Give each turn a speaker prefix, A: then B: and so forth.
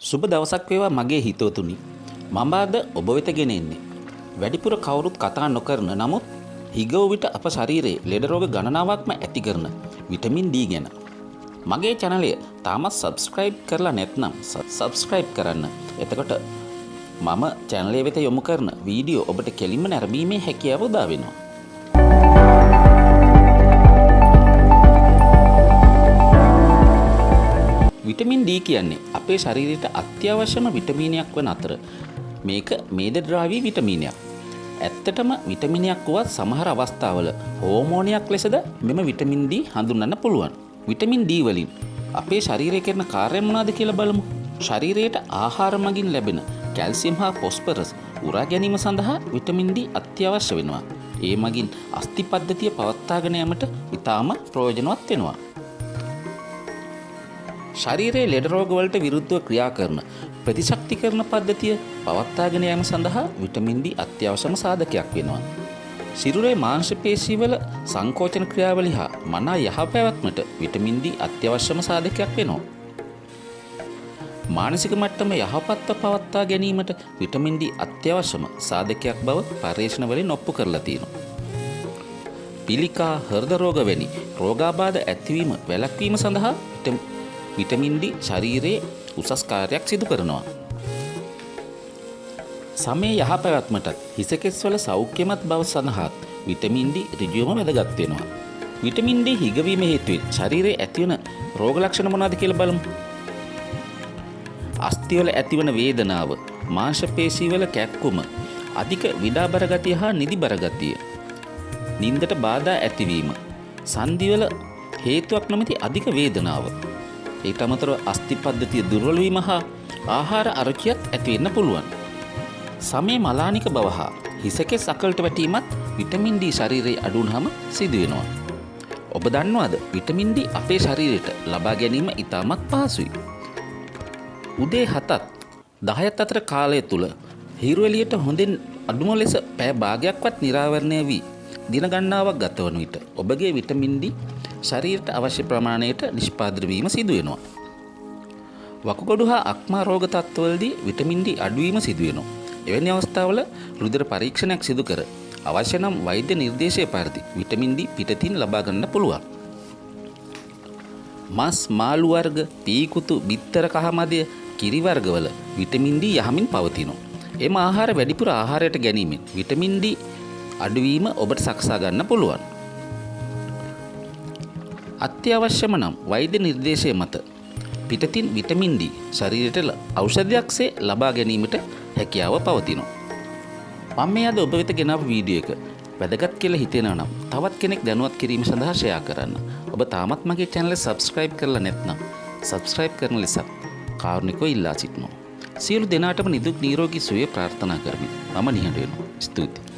A: සුබ දවසක් වේවා මගේ හිතවතුනි. මම අද ඔබ වෙත ගෙන එන්නේ වැඩිපුර කවුරුත් කතා නොකරන නමුත් හිගව විට අප ශරීරයේ ලෙඩ රෝග ගණනාවක්ම ඇති කරන විටමින් D ගැන. මගේ channel එක තාමත් subscribe කරලා නැත්නම් subscribe කරන්න. එතකොට මම channel එක වෙත යොමු කරන වීඩියෝ ඔබට කෙලින්ම නැරඹීමේ හැකියාව උදා වෙනවා. විටමින් D කියන්නේ අපේ ශරීරයට අත්‍යවශ්‍යම විටමිනයක් වන අතර මේක මේදද්‍රාවී විටමිනයක්. ඇත්තටම විටමිනයක් වුවත් සමහර අවස්ථාවල හෝමෝනයක් ලෙසද මෙම විටමින් D හඳුන්වන්න පුළුවන්. විටමින් D වලින් අපේ ශරීරයේ කරන කාර්යය මොනවාද කියලා බලමු. ශරීරයට ආහාර මගින් ලැබෙන කැල්සියම් හා ෆොස්ෆරස් උරා ගැනීම සඳහා විටමින් D අත්‍යවශ්‍ය වෙනවා. ඒ මගින් අස්ථි පද්ධතිය පවත්වාගෙන යාමට ඉතාම ප්‍රයෝජනවත් වෙනවා. ශරීරයේ ලෙඩ රෝග වලට විරුද්ධව ක්‍රියා කරන ප්‍රතිශක්තිකරණ පද්ධතිය පවත්වාගෙන යාම සඳහා විටමින් D අත්‍යවශ්‍යම සාධකයක් වෙනවා. සිරුරේ මාංශ පේශීවල සංකෝචන ක්‍රියාවලිය හා මනා යහපැවැත්මට විටමින් D අත්‍යවශ්‍යම සාධකයක් වෙනවා. මානසික මට්ටම යහපත්ව පවත්වා ගැනීමට විටමින් D අත්‍යවශ්‍යම සාධකයක් බව පර්යේෂණ වලින් ඔප්පු කරලා තියෙනවා. පිළිකා, හෘද රෝග වැනි රෝගාබාධ ඇතිවීම වැළැක්වීම සඳහා විටමින් D ශරීරයේ උසස් කාර්යයක් සිදු කරනවා. සමේ යහපැවැත්මටත් හිසකෙස්වල සෞඛ්‍යමත් බව සඳහාත් විටමින් D ඍජුවම වැදගත් වෙනවා. විටමින් D හිගවීම හේතුවෙන් ශරීරයේ ඇතිවන රෝග ලක්ෂණ මොනවාද කියලා බලමු. අස්ථිවල ඇතිවන වේදනාව, මාංශ පේශීවල කැක්කුම, අධික විඩාබර ගතිය හා නිදිබර ගතිය, නින්දට බාධා ඇතිවීම, සන්ධිවල හේතුවක් නොමැති අධික වේදනාව, ඊට අමතරව අස්ථි පද්ධතිය දුර්වල වීම හා ආහාර අරුචියත් ඇති වෙන්න පුළුවන්. සමේ මලානික බව හා හිසකෙස් අකලට වැටීමත් විටමින් D ශරීරයේ අඩු වුනහම සිදු වෙනවා. ඔබ දන්නවද විටමින් D අපේ ශරීරයට ලබා ගැනීම ඉතාමත් පහසුයි. උදේ 7ත් 10ත් අතර කාලය තුල හිරු එළියට හොඳින් අඩුම ලෙස පැය භාගයක්වත් නිරාවරණය වී දින ගණනාවක් ගතවන විට ඔබගේ විටමින් D ශරීරයට අවශ්‍ය ප්‍රමාණයට නිෂ්පාදනය වීම සිදු වෙනවා. වකුගඩු හා අක්මා රෝග තත්ත්වවලදී විටමින් D අඩුවීම සිදු වෙනවා. එවැනි අවස්ථාවල රුධිර පරීක්ෂණයක් සිදු කර අවශ්‍ය නම් වෛද්‍ය නිර්දේශය පරිදි විටමින් D පිටතින් ලබා ගන්න පුළුවන්. මස්, මාළු වර්ග, පීකුතු, බිත්තර කහ මදය, කිරි වර්ගවල විටමින් D යහමින් පවතිනවා. එම ආහාර වැඩිපුර ආහාරයට ගැනීමෙන් විටමින් D අඩුවීම ඔබට සකසා ගන්න පුළුවන්. අත්‍යවශ්‍යම නම් වෛද්‍ය නිර්දේශය මත පිටතින් විටමින් D ශරීරයට ඖෂධයක්සේ ලබා ගැනීමට හැකියාව පවතිනවා. මම මේ අද ඔබ වෙත ගෙනාවු වීඩියෝ එක වැදගත් කියලා හිතෙනවා නම් තවත් කෙනෙක් දැනුවත් කිරීම සඳහා ෂෙයා කරන්න. ඔබ තාමත් මගේ channel එක subscribe කරලා නැත්නම් subscribe කරන ලෙස කාරුණිකව ඉල්ලා සිටිනවා. සියලු දෙනාටම නිදුක් නිරෝගී සුවය ප්‍රාර්ථනා කරමි. මම නිහඬ වෙනවා. ස්තුතියි.